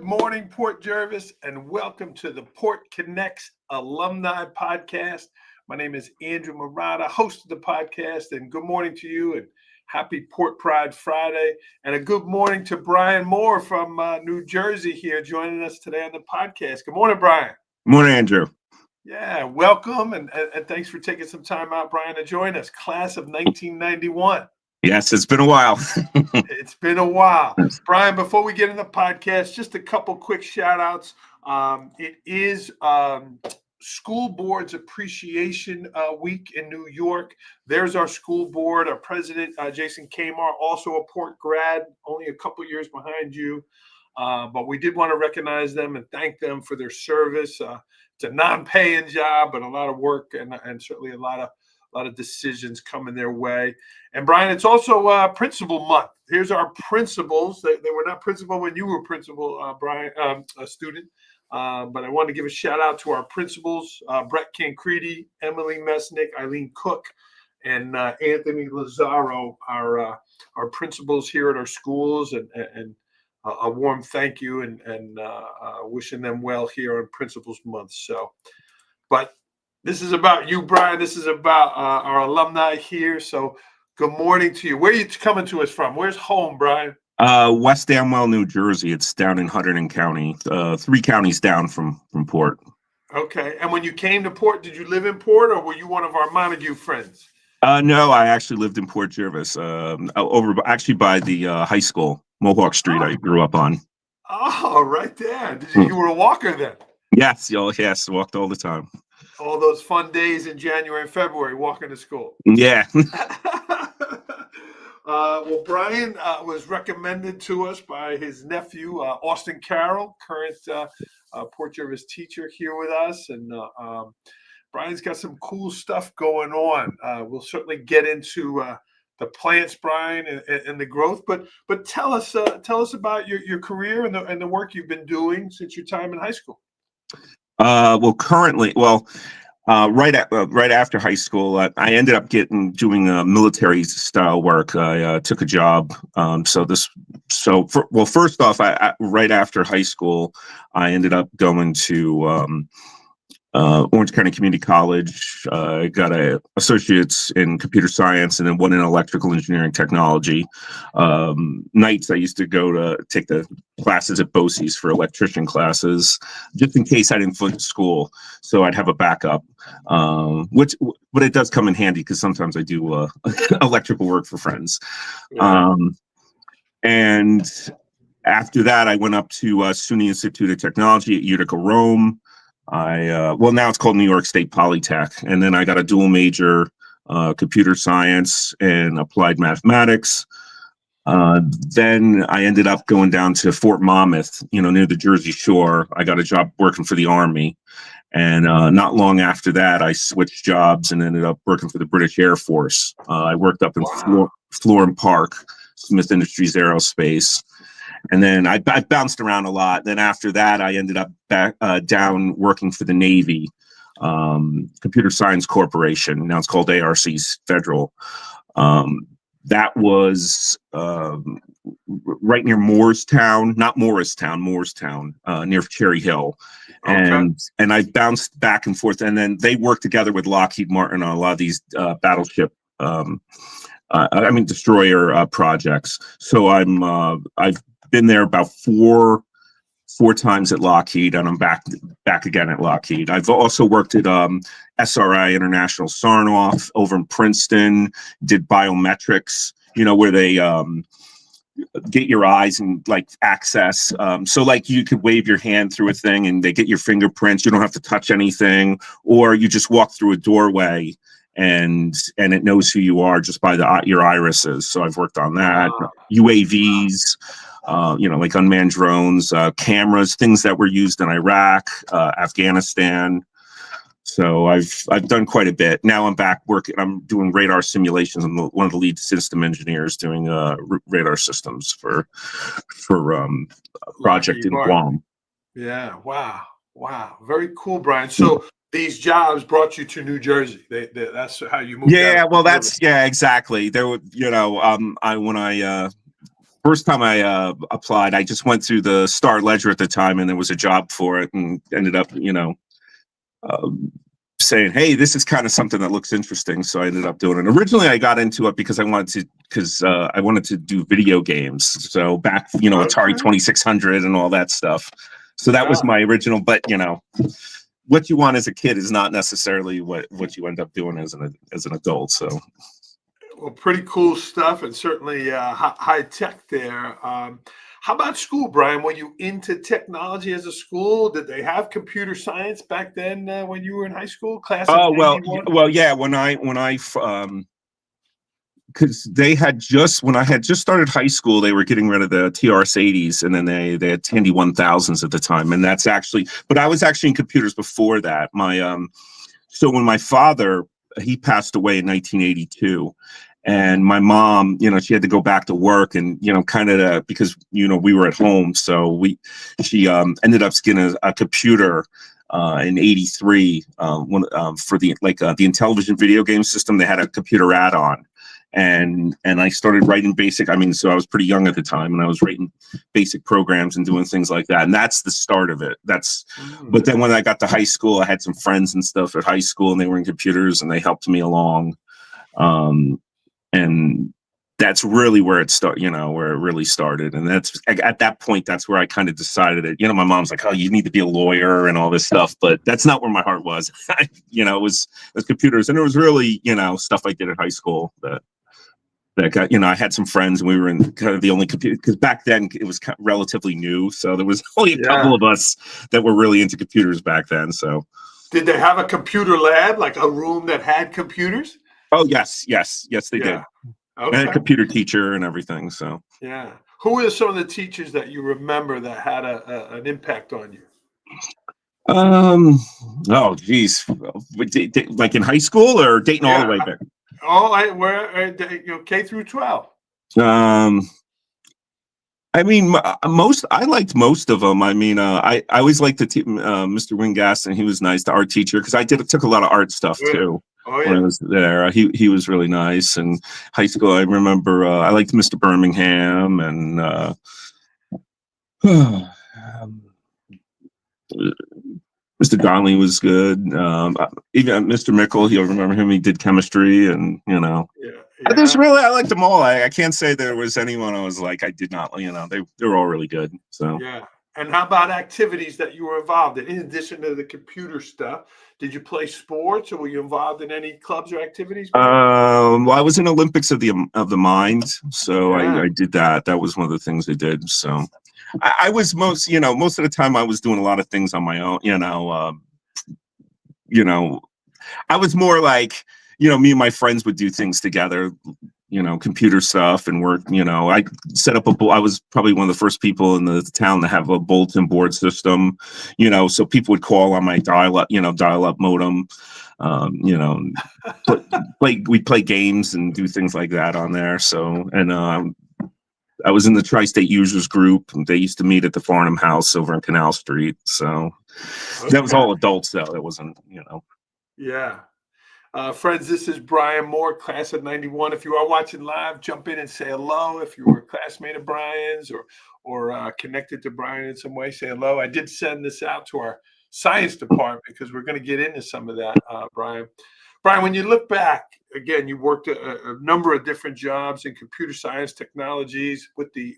morning, Port Jervis, and welcome to the Port Connects Alumni Podcast. My name is Andrew Murata, host of the podcast, and good morning to you, and happy Port Pride Friday, and a good morning to Brian Moore from New Jersey here joining us today on the podcast. Good morning, Brian. Good morning, Andrew. Yeah, welcome, and thanks for taking some time out, Brian, to join us. Class of 1991. Yes, it's been a while. It's been a while. Brian, before we get in the podcast, just a couple quick shout outs. It is School Board's Appreciation Week in New York. There's our school board, our president, Jason Kamar, also a Port grad, only a couple years behind you. But we did want to recognize them and thank them for their service. It's a non-paying job, but a lot of work and certainly a lot of decisions coming their way. And Brian, it's also Principal Month. Here's our principals. They were not principal when you were principal, Brian, a student. But I wanted to give a shout out to our principals, Brett Cancredi, Emily Mesnick, Eileen Cook, and Anthony Lazaro, our principals here at our schools, and a warm thank you and wishing them well here on Principals Month. But this is about you, Brian. This is about our alumni here. So good morning to you. Where are you coming to us from? Where's home, Brian? West Amwell, New Jersey. It's down in Hunterdon County, 3 counties down from Port. Okay. And when you came to Port, did you live in Port, or were you one of our Montague friends? No, I actually lived in Port Jervis, over actually by the high school, Mohawk Street. I grew up on. Oh, right there. You were a walker then? Yes, walked all the time. All those fun days in January and February walking to school. Yeah. Well, Brian was recommended to us by his nephew, Austin Carroll, current Port Jervis teacher here with us. And Brian's got some cool stuff going on. We'll certainly get into the plants, Brian, and the growth. But tell us about your career and the work you've been doing since your time in high school. Currently, right after high school, I ended up doing military style work. I took a job. First off, right after high school, I ended up going to Orange County Community College. I got an associate's in computer science and then one in electrical engineering technology. Nights I used to go to take the classes at BOCES for electrician classes, just in case I didn't finish school, so I'd have a backup. But it does come in handy because sometimes I do electrical work for friends. Yeah. And after that, I went up to SUNY Institute of Technology at Utica, Rome. Now it's called New York State PolyTech, and then I got a dual major, computer science and applied mathematics. Then I ended up going down to Fort Monmouth, near the Jersey Shore. I got a job working for the Army, and not long after that, I switched jobs and ended up working for the British Air Force. I worked up in Florham Park, Smith Industries Aerospace. And then I bounced around a lot. Then after that, I ended up back down working for the Navy, Computer Science Corporation. Now it's called ARC Federal. That was right near Moorestown, near Cherry Hill. Okay. And I bounced back and forth. And then they worked together with Lockheed Martin on a lot of these battleship destroyer projects. So I've been there about four times at Lockheed, and I'm back again at Lockheed. I've also worked at SRI International Sarnoff over in Princeton, did biometrics, where they get your eyes and access. So you could wave your hand through a thing and they get your fingerprints. You don't have to touch anything, or you just walk through a doorway and it knows who you are just by your irises. So I've worked on that. UAVs. Unmanned drones, cameras, things that were used in Iraq, Afghanistan. So I've done quite a bit. Now I'm back working. I'm doing radar simulations. I'm one of the lead system engineers doing radar systems for a project in Guam. Yeah. Wow. Very cool, Brian. So these jobs brought you to New Jersey. That's how you moved. Yeah. Well, exactly. There were, when I first time I applied, I just went through the Star Ledger at the time, and there was a job for it, and ended up, saying, "Hey, this is kind of something that looks interesting." So I ended up doing it. Originally, I got into it because I wanted to do video games. So back, Atari 2600 and all that stuff. So that was my original. But what you want as a kid is not necessarily what you end up doing as an adult. So. Well, pretty cool stuff, and certainly high tech there. How about school, Brian? Were you into technology as a school? Did they have computer science back then when you were in high school? Class of 91? Yeah. Because they had when I had just started high school, they were getting rid of the TRS-80s, and then they had Tandy 1000s at the time, and but I was actually in computers before that. So when my father, he passed away in 1982. And my mom, she had to go back to work, and because we were at home, so she ended up getting a computer in '83 for the Intellivision video game system. They had a computer add-on, and I started writing basic. So I was pretty young at the time, and I was writing basic programs and doing things like that. And that's the start of it. But then when I got to high school, I had some friends and stuff at high school, and they were in computers, and they helped me along. And that's really where it really started. And that's at that point, that's where I kind of decided it. My mom's like, "Oh, you need to be a lawyer and all this stuff," but that's not where my heart was. It was computers, and it was really, stuff I did at high school that got, I had some friends, and we were in kind of the only computer, because back then it was relatively new. So there was only a couple of us that were really into computers back then. So did they have a computer lab, like a room that had computers? Oh, yes, they did. Okay. And a computer teacher and everything. So yeah, who are some of the teachers that you remember that had an impact on you? Oh, geez, like in high school or dating all the way back? K through 12. I liked most of them. I always liked Mr. Wingaston. He was nice, the art teacher, because I took a lot of art stuff too. Oh, yeah. When I was there, he was really nice. And high school, I remember I liked Mr. Birmingham, and Mr. Donnelly was good. Even Mr. Mickle, you'll remember him. He did chemistry, and I liked them all. I can't say there was anyone I was like I did not. They were all really good. So yeah. And how about activities that you were involved in addition to the computer stuff? Did you play sports, or were you involved in any clubs or activities? Well, I was in Olympics of the Mind, so I did that. That was one of the things I did. So I was most of the time I was doing a lot of things on my own. I was more like, me and my friends would do things together. Computer stuff and work. I set up I was probably one of the first people in the town to have a bulletin board system, so people would call on my dial-up modem. We'd play games and do things like that on there. So, and I was in the Tri-State Users Group. They used to meet at the Farnham House over on Canal Street. So that was all adults, though. It wasn't, Yeah. Friends, this is Brian Moore, class of 91. If you are watching live, jump in and say hello. If you were a classmate of Brian's or connected to Brian in some way, say hello. I did send this out to our science department because we're going to get into some of that, Brian. Brian, when you look back, again, you worked a number of different jobs in computer science technologies with the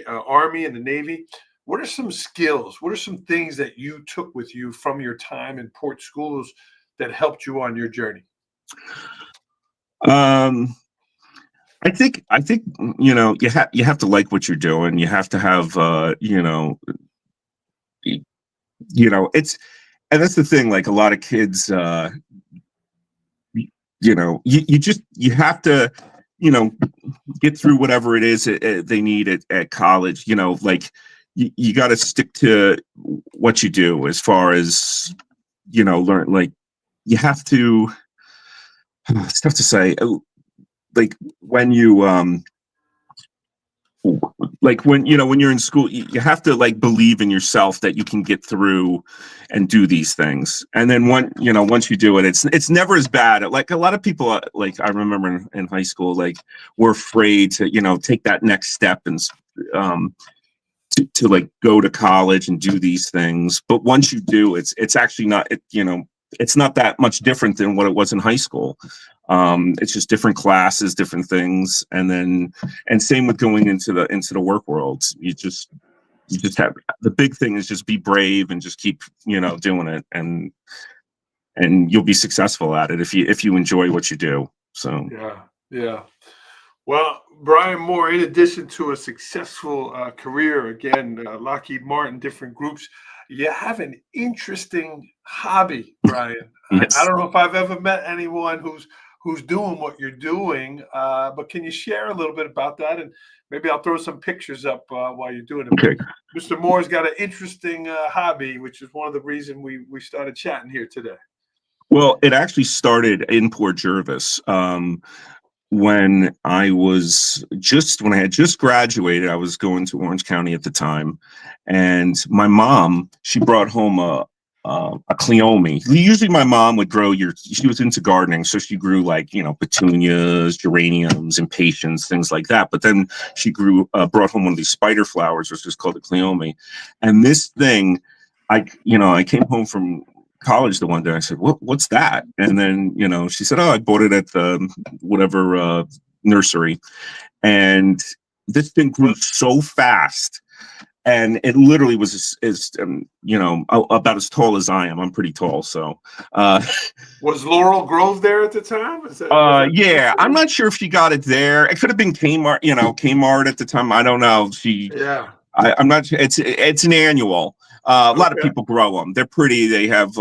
Army and the Navy. What are some skills? What are some things that you took with you from your time in port schools that helped you on your journey? I think you have to like what you're doing. You have to have it's, and that's the thing. Like a lot of kids, you have to get through whatever it is they need at college. You got to stick to what you do as far as, learn, like you have to, it's tough to say, like when you, like when you're in school, you have to like believe in yourself that you can get through and do these things. And then once you do it, it's never as bad. Like a lot of people, like I remember in high school, like were afraid to take that next step and to like go to college and do these things. But once you do, it's actually not it's not that much different than what it was in high school. It's just different classes, different things, and same with going into the work world. You just have, the big thing is just be brave and just keep doing it, and you'll be successful at it if you enjoy what you do. So yeah. Well, Brian Moore, in addition to a successful career, again, Lockheed Martin, different groups, you have an interesting hobby, Brian. Yes. I don't know if I've ever met anyone who's doing what you're doing, but can you share a little bit about that? And maybe I'll throw some pictures up while you're doing it. Okay. Mr. Moore's got an interesting hobby, which is one of the reasons we started chatting here today. Well, it actually started in Port Jervis. When I had just graduated, I was going to Orange County at the time, and my mom, she brought home a cleome. Usually my mom would she was into gardening, so she grew like, petunias, geraniums, impatiens, things like that. But then she brought home one of these spider flowers, which is called a cleome. And this thing, I came home from college the one day. I said, what's that? And then, she said, oh, I bought it at the whatever nursery. And this thing grew so fast. And it literally was about as tall as I am. I'm pretty tall. So was Laurel Grove there at the time? Yeah, I'm not sure if she got it there. It could have been Kmart, Kmart at the time. I don't know. I'm not sure. It's an annual. A lot of people grow them. They're pretty. They have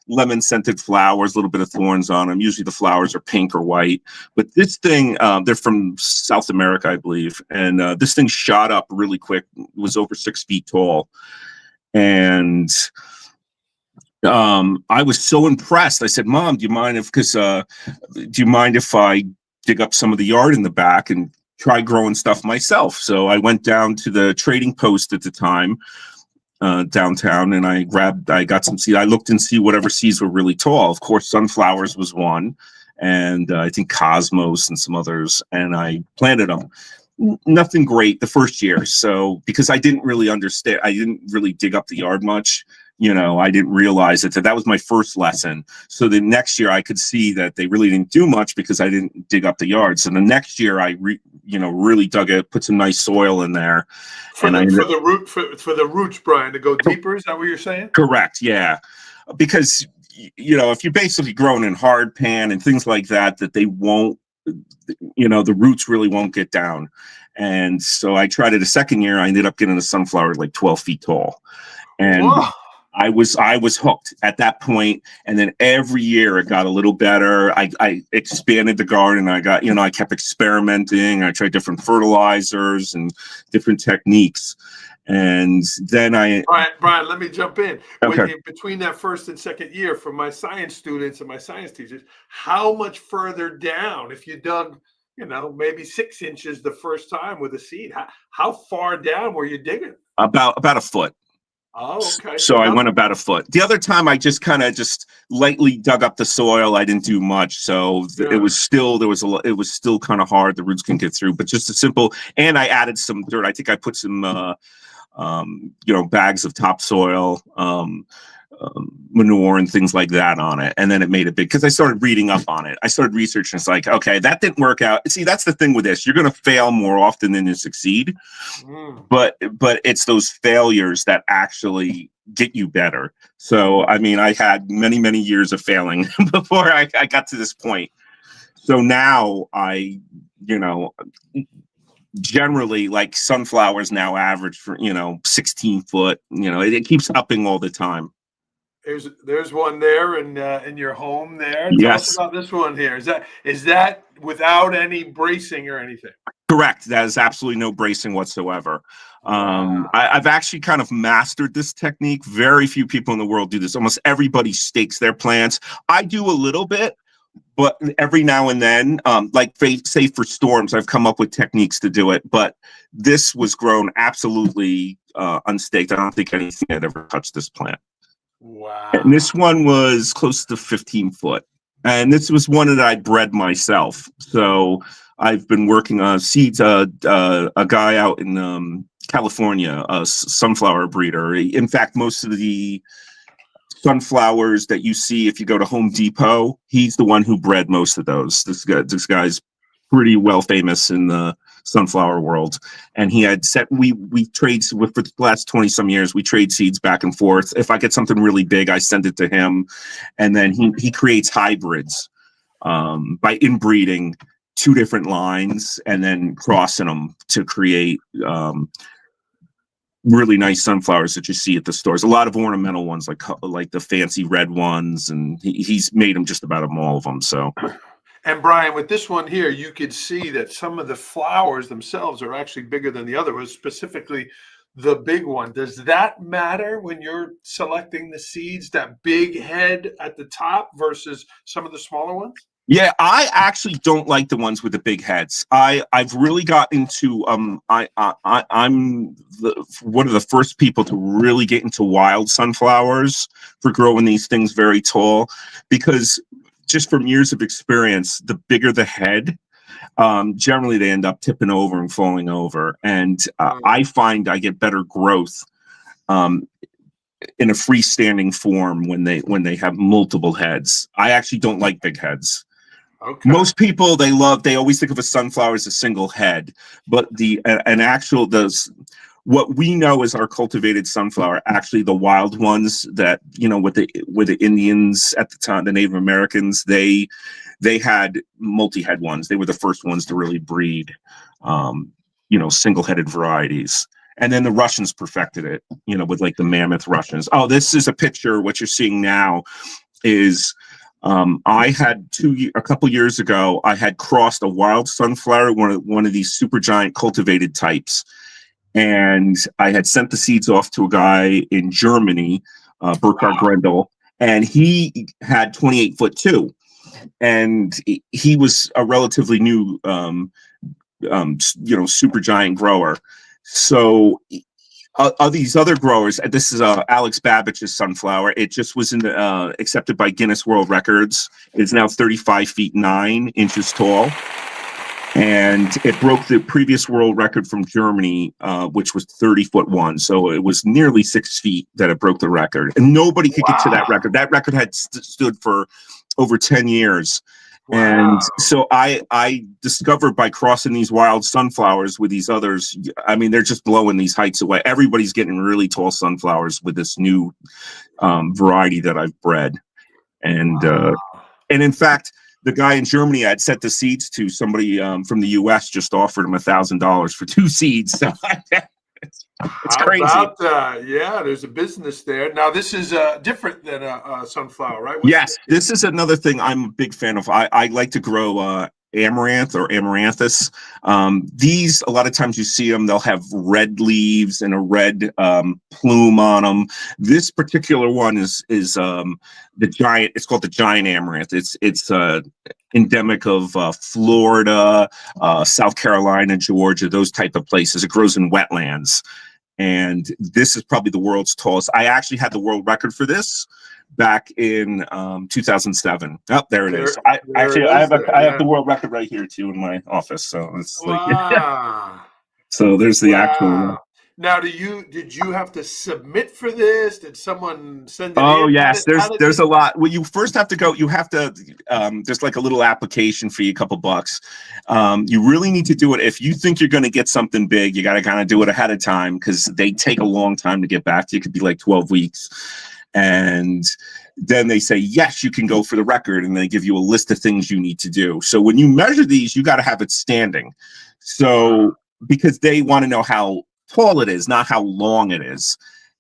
lemon scented flowers, a little bit of thorns on them. Usually the flowers are pink or white. But this thing, they're from South America, I believe. And this thing shot up really quick. It was over 6 feet tall. And I was so impressed. I said, Mom, do you mind if I dig up some of the yard in the back and try growing stuff myself? So I went down to the trading post at the time, downtown, and I got some seed. I looked and see whatever seeds were really tall. Of course, sunflowers was one, and I think cosmos and some others, and I planted them. Nothing great the first year. So because I didn't really understand, I didn't really dig up the yard much. I didn't realize it. That was my first lesson. So the next year I could see that they really didn't do much because I didn't dig up the yard. So the next year I really dug it, put some nice soil in there. For the roots, Brian, to go deeper. Is that what you're saying? Correct. Yeah. Because, if you're basically growing in hard pan and things like that they won't, the roots really won't get down. And so I tried it a second year. I ended up getting a sunflower like 12 feet tall. And whoa. I was hooked at that point, and then every year it got a little better. I expanded the garden. I kept experimenting. I tried different fertilizers and different techniques, and then Brian, let me jump in. Okay. Between that first and second year, for my science students and my science teachers, how much further down, if you dug, maybe 6 inches the first time with a seed, how far down were you digging? About a foot. Oh, okay. So I went about a foot. The other time I just kind of lightly dug up the soil. I didn't do much. So it was still kind of hard. The roots can get through, but just a simple, and I added some dirt. I think I put some, bags of topsoil, manure and things like that on it. And then it made it big because I started reading up on it. I started researching. It's like, okay, that didn't work out. See, that's the thing with this. You're going to fail more often than you succeed. But it's those failures that actually get you better. So, I had many, many years of failing before I got to this point. So now generally, like, sunflowers now average for 16 foot. It keeps upping all the time. There's one there in your home there. Yes. Tell us about this one here. Is that without any bracing or anything? Correct. That is absolutely no bracing whatsoever. I've actually kind of mastered this technique. Very few people in the world do this. Almost everybody stakes their plants. I do a little bit, but every now and then, like say for storms, I've come up with techniques to do it. But this was grown absolutely unstaked. I don't think anything had ever touched this plant. Wow. And this one was close to 15 foot. And this was one that I bred myself. So I've been working on seeds. A guy out in California, a sunflower breeder. In fact, most of the sunflowers that you see if you go to Home Depot, he's the one who bred most of those. This guy's pretty well famous in the sunflower world, and he had set we trade with for the last 20 some years. We trade seeds back and forth. If I get something really big, I send it to him, and then he creates hybrids by inbreeding two different lines and then crossing them to create really nice sunflowers that you see at the stores. A lot of ornamental ones, like the fancy red ones, and he's made them just about all of them. So, and Brian, with this one here, you could see that some of the flowers themselves are actually bigger than the other ones, specifically the big one. Does that matter when you're selecting the seeds, that big head at the top versus some of the smaller ones? Yeah, I actually don't like the ones with the big heads. I've really got into I'm one of the first people to really get into wild sunflowers for growing these things very tall, because just from years of experience, the bigger the head, generally they end up tipping over and falling over, and I find I get better growth in a freestanding form when they have multiple heads. I actually don't like big heads. Okay. Most people they always think of a sunflower as a single head, but what we know is our cultivated sunflower, actually the wild ones that, with the Indians at the time, the Native Americans, they had multi-head ones. They were the first ones to really breed single-headed varieties. And then the Russians perfected it, with like the mammoth Russians. Oh, this is a picture. What you're seeing now is I had a couple years ago, I had crossed a wild sunflower, one of these super giant cultivated types. And I had sent the seeds off to a guy in Germany, Burkhard Grendel, and he had 28 foot too. And he was a relatively new, super giant grower. So these other growers, this is Alex Babbich's sunflower. It just was accepted by Guinness World Records. It's now 35 feet 9 inches tall. And it broke the previous world record from Germany, which was 30 foot 1. So it was nearly 6 feet that it broke the record. And nobody could get to that record. That record had stood for over 10 years. Wow. And so I discovered by crossing these wild sunflowers with these others, I mean, they're just blowing these heights away. Everybody's getting really tall sunflowers with this new variety that I've bred. And in fact, the guy in Germany I had sent the seeds to, somebody from the US just offered him $1,000 for 2 seeds. So it's crazy. Yeah, there's a business there. Now, this is different than a sunflower, right? Yes, this is another thing I'm a big fan of. I like to grow amaranth or amaranthus. These, a lot of times you see them, they'll have red leaves and a red plume on them. This particular one is the giant. It's called the giant amaranth. It's endemic of Florida, South Carolina, Georgia, those type of places. It grows in wetlands. And this is probably the world's tallest. I actually had the world record for this back in 2007. Oh, there it is. I have the world record right here too in my office. So it's like, so there's the actual. Now, did you have to submit for this? Did someone send it in? Oh, yes. There's a lot. Well, you first have to go. You have to. There's like a little application fee, a couple bucks. You really need to do it if you think you're going to get something big. You got to kind of do it ahead of time because they take a long time to get back to you. It could be like 12 weeks. And then they say, yes, you can go for the record. And they give you a list of things you need to do. So when you measure these, you got to have it standing. So because they want to know how tall it is, not how long it is.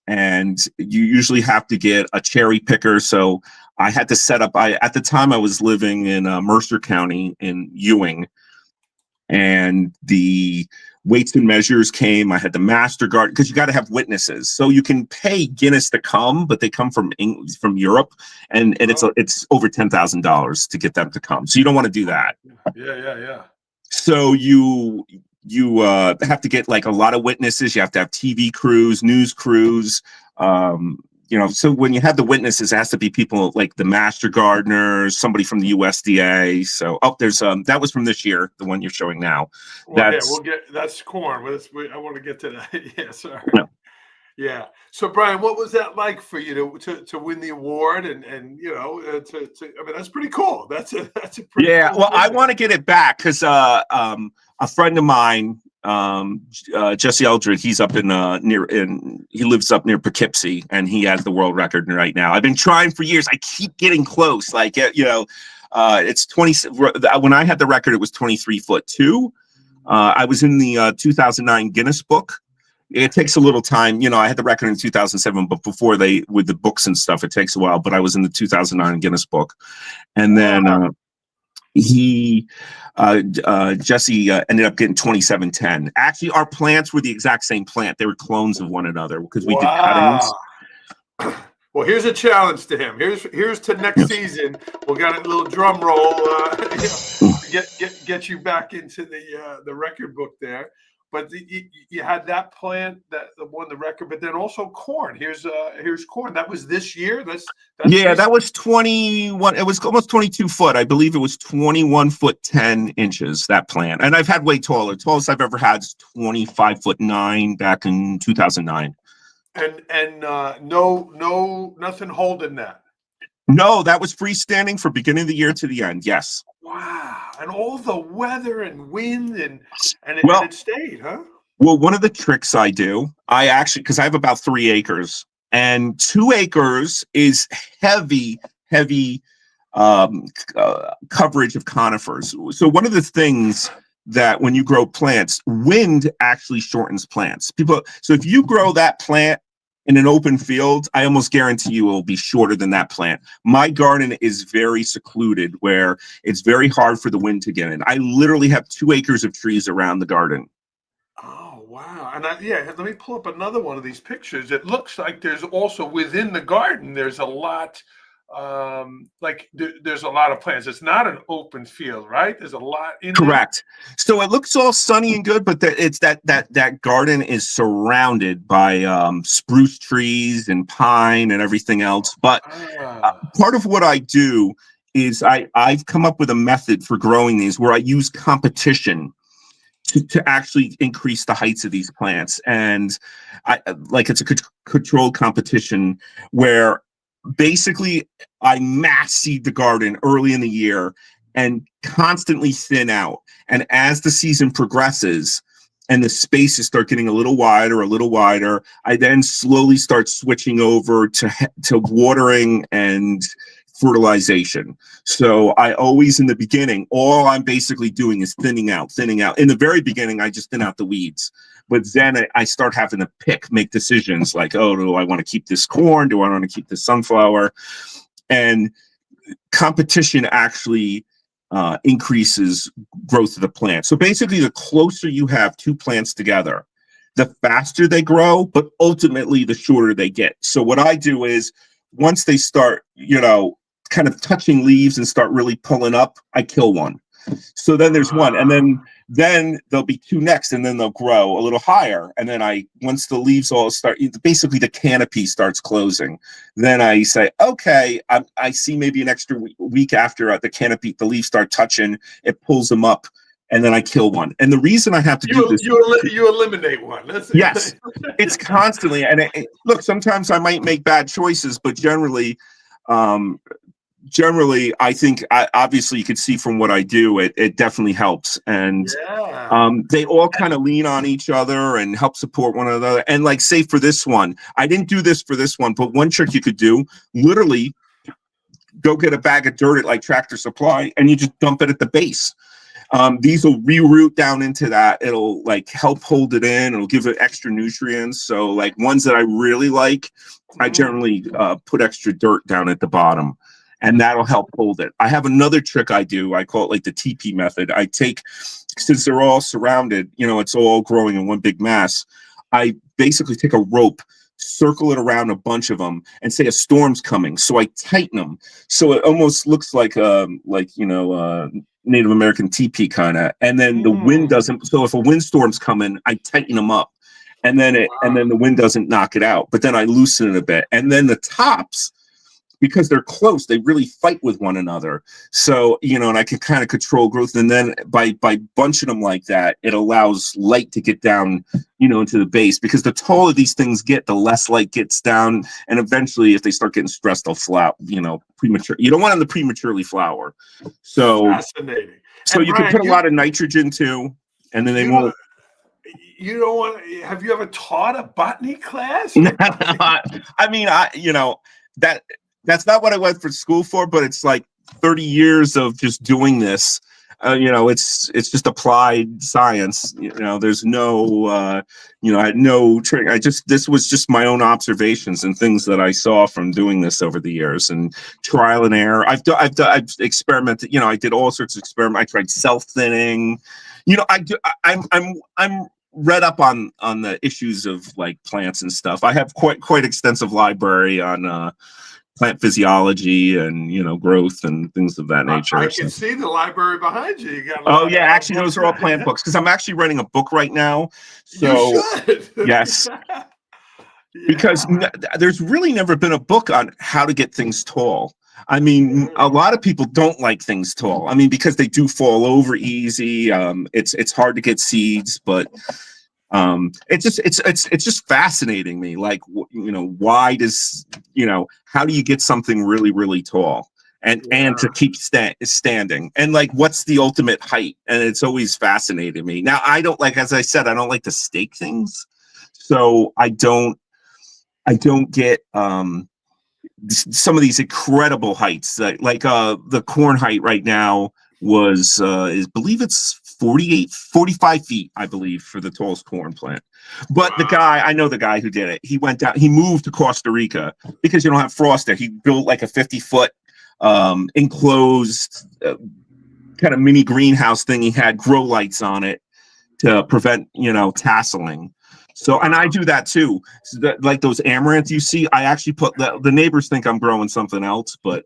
And you usually have to get a cherry picker. So I had to set up, at the time I was living in Mercer County in Ewing. And Weights and Measures came. I had the Master Guard, because you got to have witnesses. So you can pay Guinness to come, but they come from Europe, and it's over $10,000 to get them to come. So you don't want to do that. Yeah. So you have to get like a lot of witnesses. You have to have TV crews, news crews. So when you have the witnesses, it has to be people like the Master Gardeners, somebody from the USDA. So, there's that was from this year, the one you're showing now. That's corn. I want to get to that. Yeah, sorry. No. Yeah. So, Brian, what was that like for you to win the award? And I mean, that's pretty cool. That's a pretty cool Well, I want to get it back because a friend of mine, Jesse Eldred, he's up he lives up near Poughkeepsie, and he has the world record right now. I've been trying for years. I keep getting close. Like, it's 20. When I had the record, it was 23'2". I was in the 2009 Guinness book. It takes a little time. I had the record in 2007, but before with the books and stuff, it takes a while. But I was in the 2009 Guinness book. And then Jesse ended up getting 2710. Actually, our plants were the exact same plant. They were clones of one another because we did cuttings. Well, here's a challenge to him. Here's to next season. We'll got a little drum roll. Get you back into the record book there. But you had that plant that won the record, but then also corn. Here's corn. That was this year. That was 21. It was almost 22 foot. I believe it was 21 foot 10 inches. That plant, and I've had way taller. Tallest I've ever had is 25'9" back in 2009. And nothing holding that. No, that was freestanding from beginning of the year to the end. Yes. Wow. And all the weather and wind and it stayed, huh? Well, one of the tricks I do, because I have about 3 acres, and 2 acres is heavy coverage of conifers. So one of the things that when you grow plants, wind actually shortens plants. So if you grow that plant in an open field, I almost guarantee you it will be shorter than that plant. My garden is very secluded, where it's very hard for the wind to get in. I literally have 2 acres of trees around the garden. Oh, wow. And let me pull up another one of these pictures. It looks like there's also within the garden, there's a lot, there's a lot of plants. It's not an open field, right? There's a lot in Correct. So it looks all sunny and good, but it's that garden is surrounded by spruce trees and pine and everything else. But part of what I do is I've come up with a method for growing these where I use competition to actually increase the heights of these plants. And it's a controlled competition where basically I mass seed the garden early in the year and constantly thin out. And as the season progresses and the spaces start getting a little wider, I then slowly start switching over to watering and fertilization. So I always, in the beginning, all I'm basically doing is thinning out. In the very beginning, I just thin out the weeds. But then I start having to make decisions like, do I want to keep this corn? Do I want to keep this sunflower? And competition actually increases growth of the plant. So basically, the closer you have 2 plants together, the faster they grow, but ultimately the shorter they get. So what I do is once they start, kind of touching leaves and start really pulling up, I kill one. So then there's one, and then there'll be 2 next, and then they'll grow a little higher. And then once the leaves all start, basically the canopy starts closing, then I say, okay, I see maybe an extra week after the canopy, the leaves start touching, it pulls them up, and then I kill one. And the reason I have to do this, you eliminate one. Yes, it's constantly. And look, sometimes I might make bad choices, but generally, I think, obviously you could see from what I do, it definitely helps. And they all kind of lean on each other and help support one another. And say for this one, I didn't do this for this one, but one trick you could do, literally go get a bag of dirt at Tractor Supply and you just dump it at the base. These will reroot down into that. It'll help hold it in. It'll give it extra nutrients. So ones that I really like, I generally put extra dirt down at the bottom. and that'll help hold it. I have another trick I do. I call it like the TP method. I take, since they're all surrounded, it's all growing in one big mass. I basically take a rope, circle it around a bunch of them, and say a storm's coming. So I tighten them, so it almost looks like Native American teepee kind of. And then the wind doesn't. So if a windstorm's coming, I tighten them up, and then the wind doesn't knock it out. But then I loosen it a bit, and then the tops, because they're close, they really fight with one another. So, and I can kind of control growth. And then by bunching them like that, it allows light to get down, into the base, because the taller these things get, the less light gets down. And eventually, if they start getting stressed, they'll flower, premature. You don't want them to prematurely flower. So fascinating. So and you Brian, can put a lot of nitrogen too, and then they won't. You don't want. Have you ever taught a botany class? I mean, that's not what I went for school for, but it's like 30 years of just doing this. It's just applied science. There's no, I had no training. This was just my own observations and things that I saw from doing this over the years, and trial and error. I've experimented. I did all sorts of experiments. I tried self-thinning. I'm read up on the issues of like plants and stuff. I have quite extensive library on plant physiology and growth and things of that nature. I can see the library behind you. Actually, those are all plant books, because I'm actually writing a book right now. So you should. Yes, because there's really never been a book on how to get things tall. I mean, a lot of people don't like things tall. I mean, because they do fall over easy. It's hard to get seeds, but it's just fascinating me. Like, why does, how do you get something really, really tall and to keep standing, and like, what's the ultimate height? And it's always fascinated me. Now, I don't like, as I said, I don't like to stake things. So I don't get, some of these incredible heights, like the corn height right now believe it's 45 feet, I believe, for the tallest corn plant. But I know the guy who did it. He went down, he moved to Costa Rica because you don't have frost there. He built like a 50-foot enclosed kind of mini greenhouse thing. He had grow lights on it to prevent, tasseling. So, and I do that too. So like those amaranth you see, I actually put the neighbors think I'm growing something else, but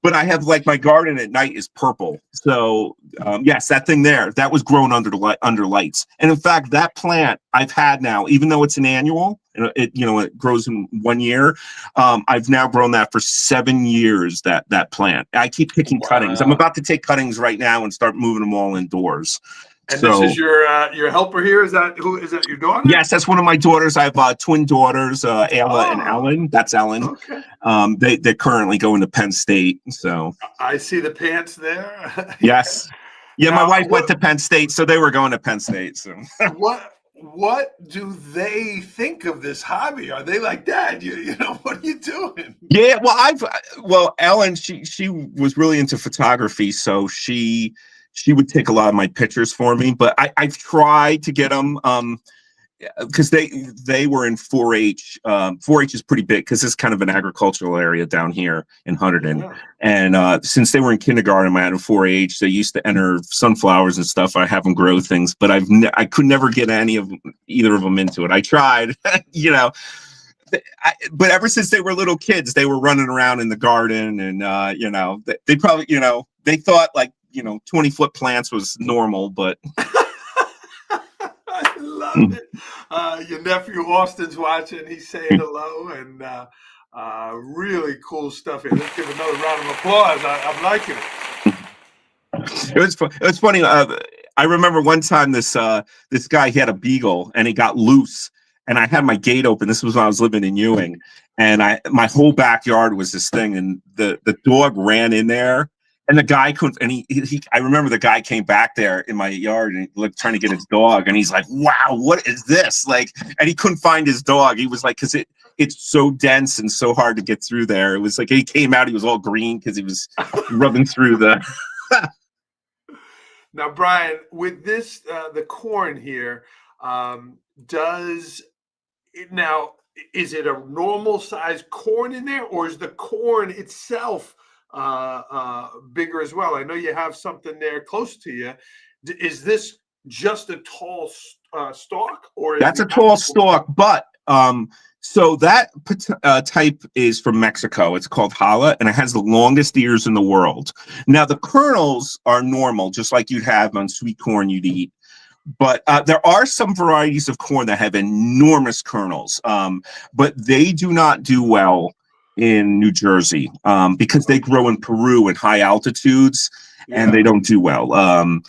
but I have, like, my garden at night is purple. So yes, that thing there, that was grown under lights. And in fact, that plant I've had now, even though it's an annual, it grows in 1 year. I've now grown that for 7 years. That plant. I keep picking cuttings. I'm about to take cuttings right now and start moving them all indoors. And this is your helper here? Is that your daughter? Yes, that's one of my daughters. I have twin daughters, Ayla and Ellen. That's Ellen. Okay. They're currently going to Penn State. So I see the pants there. Yes. Yeah, now, my wife went to Penn State, so they were going to Penn State. So what do they think of this hobby? Are they like, Dad, what are you doing? Yeah, well, Ellen, she was really into photography, so she would take a lot of my pictures for me, but I've tried to get them because they were in 4-H. 4-H is pretty big because it's kind of an agricultural area down here in Hunterdon. Yeah. And since they were in kindergarten, I had in 4-H, they used to enter sunflowers and stuff. I have them grow things, but I could never get either of them into it. I tried, but ever since they were little kids, they were running around in the garden, and they probably, they thought like, 20-foot plants was normal, but I love it. Your nephew Austin's watching. He's saying hello, and really cool stuff here. Let's give another round of applause. I'm liking it. It was funny. I remember one time this guy, he had a beagle and he got loose, and I had my gate open. This was when I was living in Ewing, and my whole backyard was this thing, and the dog ran in there. And the guy couldn't, and I remember the guy came back there in my yard and trying to get his dog, and he's like, "Wow, what is this?" Like, and he couldn't find his dog. He was like, because it's so dense and so hard to get through there. It was like he came out, he was all green because he was rubbing through the. Now, Brian, with this, the corn here, does it now? is it a normal size corn in there, or is the corn itself bigger as well? I know you have something there close to you. Is this just a tall stalk, or is That's a tall stalk, but so that type is from Mexico. It's called challah, and it has the longest ears in the world. Now the kernels are normal, just like you'd have on sweet corn you'd eat. But there are some varieties of corn that have enormous kernels, but they do not do well in New Jersey because they grow in Peru in high altitudes, and they don't do well.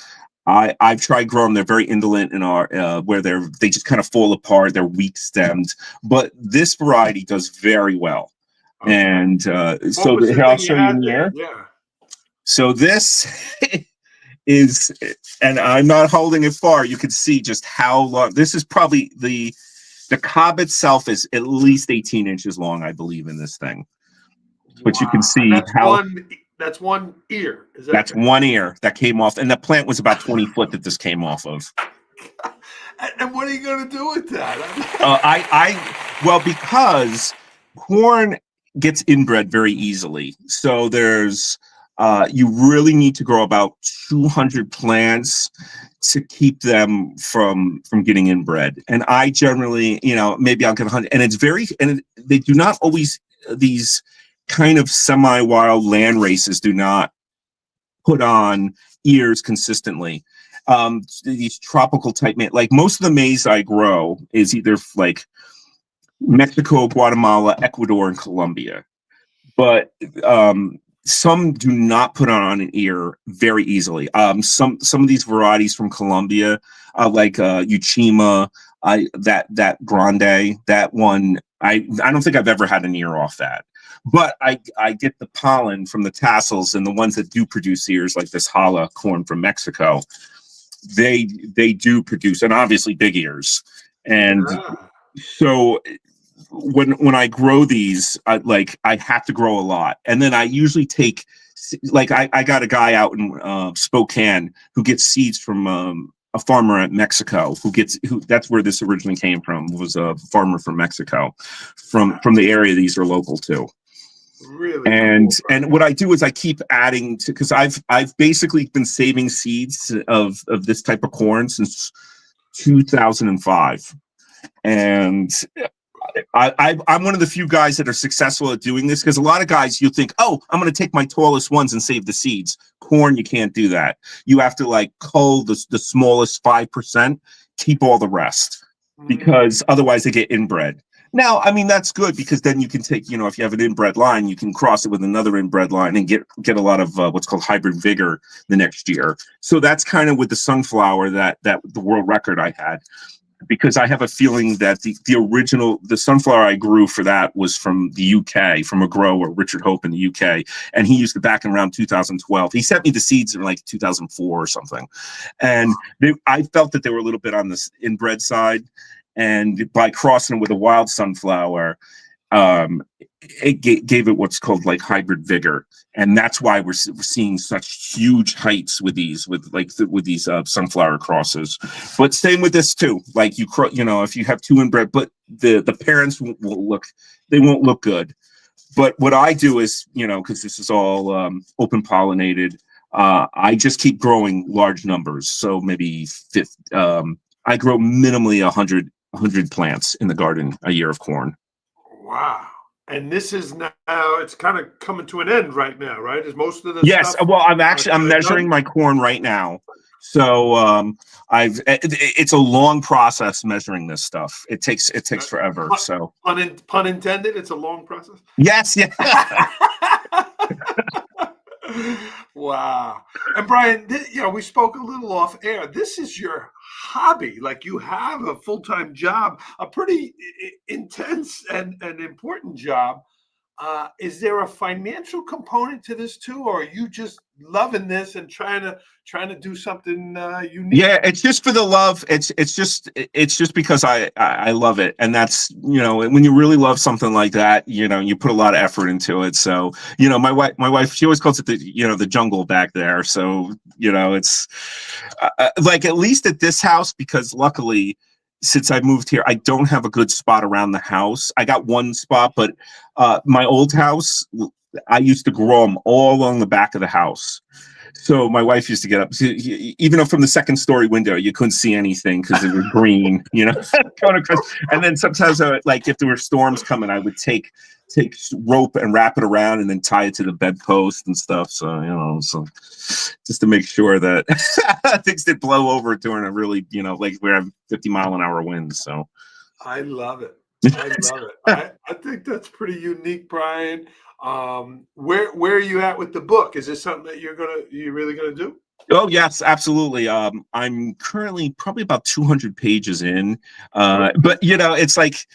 I've tried growing. They're very indolent in our where they just kind of fall apart. They're weak stemmed, but this variety does very well. Okay. And so here I'll show you in here. Yeah. So this is, and I'm not holding it far. You can see just how long this is. Probably the cob itself is at least 18 inches long, I believe, in this thing. But you can see that's one ear. Is that that's one ear that came off, and the plant was about 20 foot that this came off of. And what are you going to do with that? Well, because corn gets inbred very easily, so there's you really need to grow about 200 plants to keep them from getting inbred. And I generally, maybe I'll get 100, and it's they do not always, these kind of semi-wild land races do not put on ears consistently. These tropical type, like most of the maize I grow is either like Mexico, Guatemala, Ecuador, and Colombia. But some do not put on an ear very easily. Some of these varieties from Colombia, like Uchima, that Grande, that one, I don't think I've ever had an ear off that. But I get the pollen from the tassels, and the ones that do produce ears, like this challah corn from Mexico, they do produce, and obviously big ears. And so when I grow these, I have to grow a lot, and then I usually take, like I got a guy out in Spokane who gets seeds from a farmer at Mexico who that's where this originally came from, was a farmer from Mexico, from the area these are local to. Really? And what I do is I keep adding to, because I've basically been saving seeds of this type of corn since 2005, and I'm one of the few guys that are successful at doing this, because a lot of guys, you think, oh, I'm going to take my tallest ones and save the seeds. Corn, you can't do that. You have to cull the smallest 5%, keep all the rest, because otherwise they get inbred. Now, I mean, that's good, because then you can take, if you have an inbred line, you can cross it with another inbred line and get a lot of what's called hybrid vigor the next year. So that's kind of with the sunflower that the world record I had, because I have a feeling that the sunflower I grew for that was from the UK, from a grower, Richard Hope in the UK, and he used it back in around 2012. He sent me the seeds in 2004 or something, and I felt that they were a little bit on the inbred side. And by crossing it with a wild sunflower, it gave it what's called hybrid vigor, and that's why we're seeing such huge heights with these sunflower crosses. But same with this too. If you have two inbred, but the parents won't look good. But what I do is, because this is all open pollinated, I just keep growing large numbers. So maybe I grow minimally 100 plants in the garden a year of corn. Wow. And this is now, it's kind of coming to an end right now, right? Is most of the Yes. stuff, Well, I'm measuring my corn right now. So it's a long process measuring this stuff. It takes forever. So pun intended, it's a long process. Yes. Yeah. Wow. And Brian, we spoke a little off air. This is your hobby. You have a full-time job, a pretty intense and important job. Is there a financial component to this too, or are you just loving this and trying to do something unique? Yeah, it's just for the love. It's just because I love it, and that's when you really love something like that, you put a lot of effort into it. So my wife, she always calls it the jungle back there. So it's at least at this house, because luckily since I moved here, I don't have a good spot around the house. I got one spot, but my old house, I used to grow them all along the back of the house. So my wife used to get up, even though from the second story window, you couldn't see anything because it was green, going across. And then sometimes, like if there were storms coming, I would take rope and wrap it around and then tie it to the bedpost and stuff. So, so just to make sure that things did blow over during a really, like we have 50-mile-an-hour winds. So I love it. I love it. I think that's pretty unique, Brian. Where are you at with the book? Is this something that you're really gonna do? Oh yes, absolutely. I'm currently probably about 200 pages in, but it's like,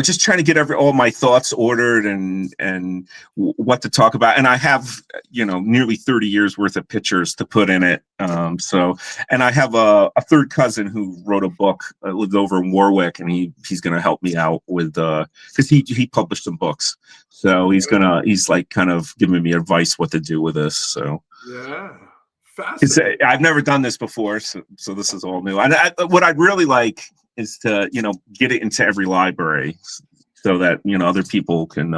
just trying to get all my thoughts ordered and what to talk about. And I have, nearly 30 years worth of pictures to put in it. And I have a third cousin who wrote a book, lived over in Warwick, and he's going to help me out with, cause he published some books. So he's like kind of giving me advice what to do with this. So yeah. Fascinating. I've never done this before. So this is all new. And what I'd really like is to, get it into every library so that, other people can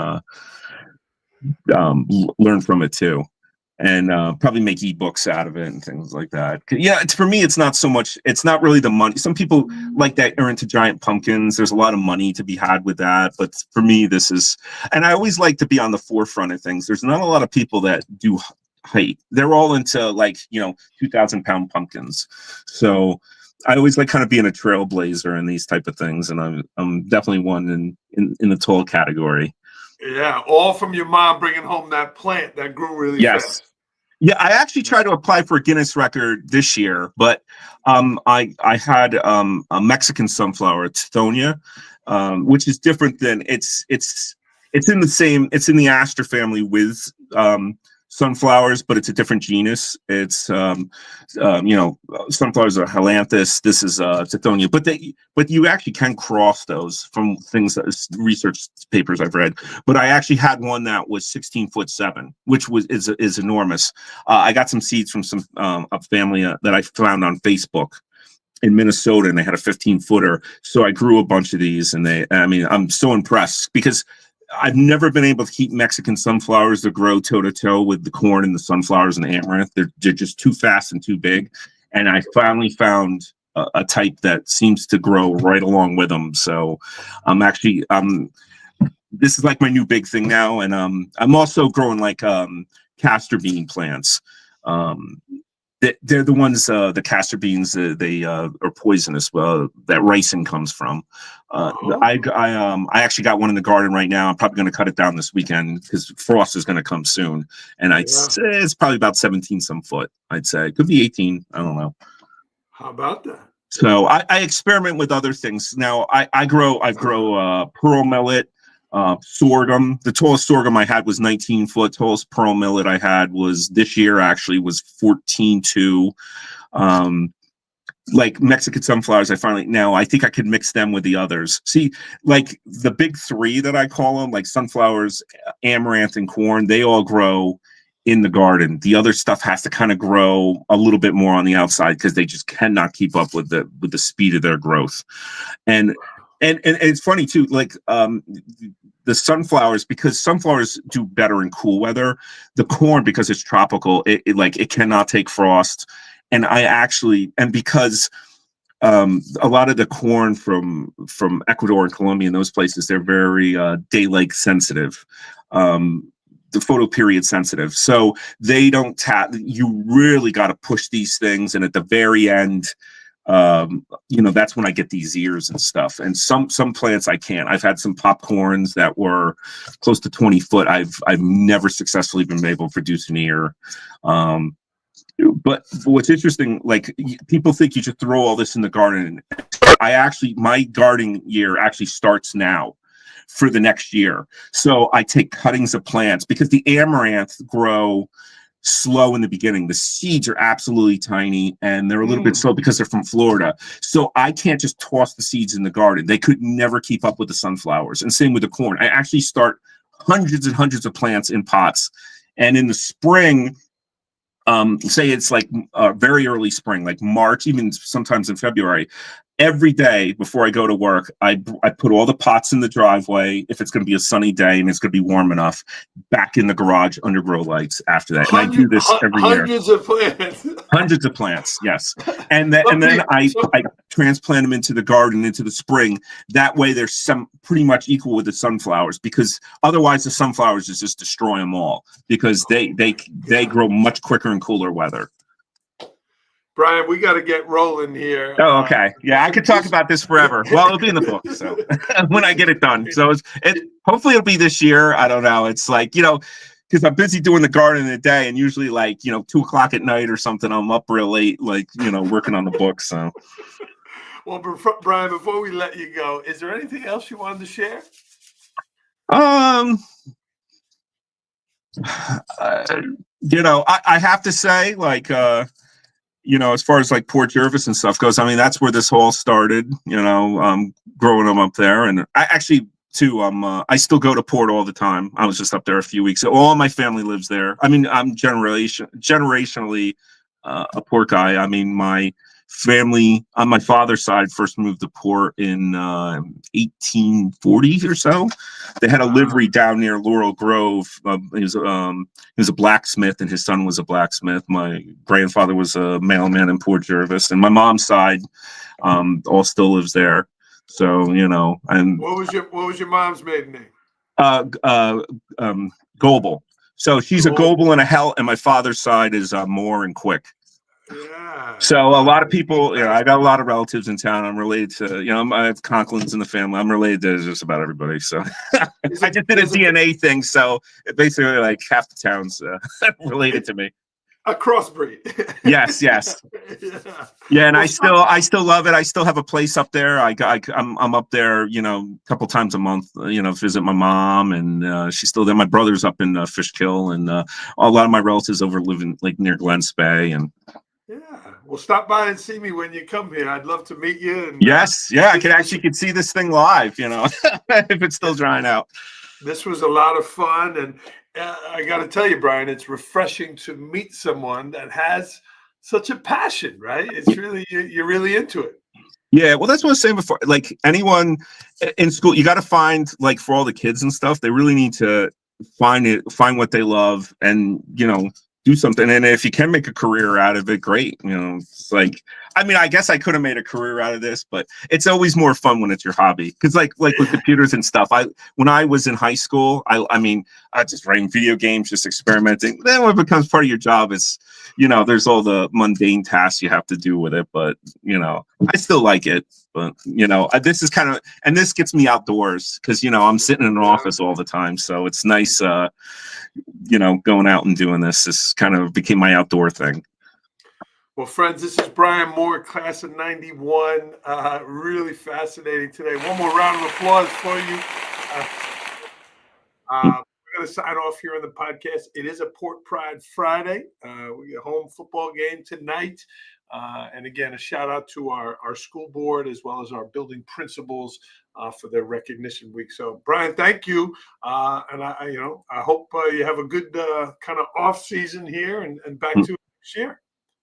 learn from it too. And probably make ebooks out of it and things like that. Yeah, for me, it's not so much, it's not really the money. Some people like that are into giant pumpkins. There's a lot of money to be had with that. But for me, this is, and I always like to be on the forefront of things. There's not a lot of people that do height. They're all into 2,000-pound pumpkins. So I always like kind of being a trailblazer in these type of things, and I'm definitely one in the tall category. Yeah, all from your mom bringing home that plant that grew really fast. Yeah, I actually tried to apply for a Guinness record this year, but I had a Mexican sunflower, Tithonia, which is different than it's in the aster family with sunflowers, but it's a different genus. It's sunflowers are Amaranthus. This is Tithonia, but you actually can cross those from things research papers I've read. But I actually had one that was 16'7", which is enormous. I got some seeds from a family that I found on Facebook in Minnesota, and they had a 15-footer. So I grew a bunch of these, and I'm so impressed because I've never been able to keep Mexican sunflowers to grow toe-to-toe with the corn and the sunflowers and the amaranth. They're just too fast and too big. And I finally found a type that seems to grow right along with them. So this is like my new big thing now. And I'm also growing castor bean plants. They're the ones, the castor beans, they are poisonous. That ricin comes from. I actually got one in the garden right now. I'm probably going to cut it down this weekend because frost is going to come soon. And it's probably about 17 some foot. I'd say it could be 18. I don't know. How about that? So I experiment with other things. Now I grow pearl millet. Sorghum. The tallest sorghum I had was 19 foot. Tallest pearl millet I had was this year actually was 14.2. Like Mexican sunflowers, I think I could mix them with the others. See, like the big three that I call them, like sunflowers, amaranth, and corn, they all grow in the garden. The other stuff has to kind of grow a little bit more on the outside because they just cannot keep up with the speed of their growth. And it's funny too, like the sunflowers, because sunflowers do better in cool weather. The corn, because it's tropical, it cannot take frost. And because a lot of the corn from Ecuador and Colombia and those places, they're very daylight sensitive, the photoperiod sensitive. So they don't you really got to push these things. And at the very end, that's when I get these ears and stuff. And some plants I can't. I've had some popcorns that were close to 20 foot. I've never successfully been able to produce an ear. But what's interesting, like people think you should throw all this in the garden. My gardening year actually starts now for the next year. So I take cuttings of plants because the amaranth grow slow in the beginning. The seeds are absolutely tiny and they're a little bit slow because they're from Florida. So I can't just toss the seeds in the garden. They could never keep up with the sunflowers. And same with the corn. I actually start hundreds and hundreds of plants in pots. And in the spring, say it's like very early spring, like March, even sometimes in February, every day before I go to work, I put all the pots in the driveway. If it's going to be a sunny day and it's going to be warm enough, back in the garage under grow lights after that. And I do this every year. Hundreds of plants. Hundreds of plants, yes. And then I transplant them into the garden, into the spring. That way they're pretty much equal with the sunflowers, because otherwise the sunflowers just destroy them all, because they grow much quicker in cooler weather. Brian, we got to get rolling here. Oh, okay. Yeah, I could talk about this forever. Well, it'll be in the book, so when I get it done. So hopefully it'll be this year. I don't know. It's like, because I'm busy doing the garden in the day, and usually 2:00 at night or something, I'm up real late, working on the book. So, well, Brian, before we let you go, is there anything else you wanted to share? I have to say, as far as Port Jervis and stuff goes, I mean, that's where this all started, growing them up there. And I actually, too, I still go to Port all the time. I was just up there a few weeks ago. All my family lives there. I mean, I'm generationally a Port guy. I mean, my family on my father's side first moved to Port in 1840 or so. They had a livery down near Laurel Grove. He was a blacksmith, and his son was a blacksmith. My grandfather was a mailman in Port Jervis, and my mom's side all still lives there. So and what was your mom's maiden name? Goebel. So she's a Goebel and a Hell, and my father's side is Moore and Quick. Yeah. So a lot of people, I got a lot of relatives in town. I'm related to, I have Conklins in the family. I'm related to just about everybody. So I just did a DNA thing. So basically, half the town's related to me. A crossbreed. Yes. Yeah, and I still love it. I still have a place up there. I'm up there, a couple times a month, visit my mom, and she's still there. My brother's up in Fishkill, and a lot of my relatives over live in near Glens Bay, and. Yeah, well, stop by and see me when you come here. I'd love to meet you. And, yes, I could see this thing live, if it's still drying out. This was a lot of fun, and I got to tell you, Brian, it's refreshing to meet someone that has such a passion, right? It's really, you're really into it. Yeah, well, that's what I was saying before. Anyone in school, you got to find, for all the kids and stuff, they really need to find what they love, and do something. And if you can make a career out of it, great. It's I guess I could have made a career out of this, but it's always more fun when it's your hobby. Because with computers and stuff, when I was in high school, I just writing video games, just experimenting. Then when it becomes part of your job, it's there's all the mundane tasks you have to do with it. But I still like it. But this is kind of, and this gets me outdoors, because I'm sitting in an office all the time, so it's nice. Going out and doing this kind of became my outdoor thing. Well, friends, this is Brian Moore, class of 91. Really fascinating today. One more round of applause for you. We're going to sign off here on the podcast. It is a Port Pride Friday. We get a home football game tonight. And again, a shout out to our school board, as well as our building principals for their recognition week. So, Brian, thank you. And I hope you have a good kind of off season here, and back to next year.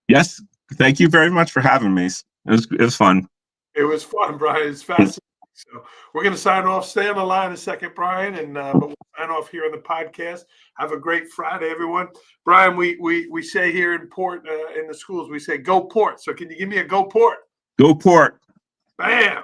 Yes. Thank you very much for having me. It was fun. It was fun, Brian. It's fascinating. So we're going to sign off. Stay on the line a second, Brian, and but we'll sign off here on the podcast. Have a great Friday, everyone. Brian, we say here in Port, in the schools, we say go Port. So can you give me a go Port? Go Port. Bam.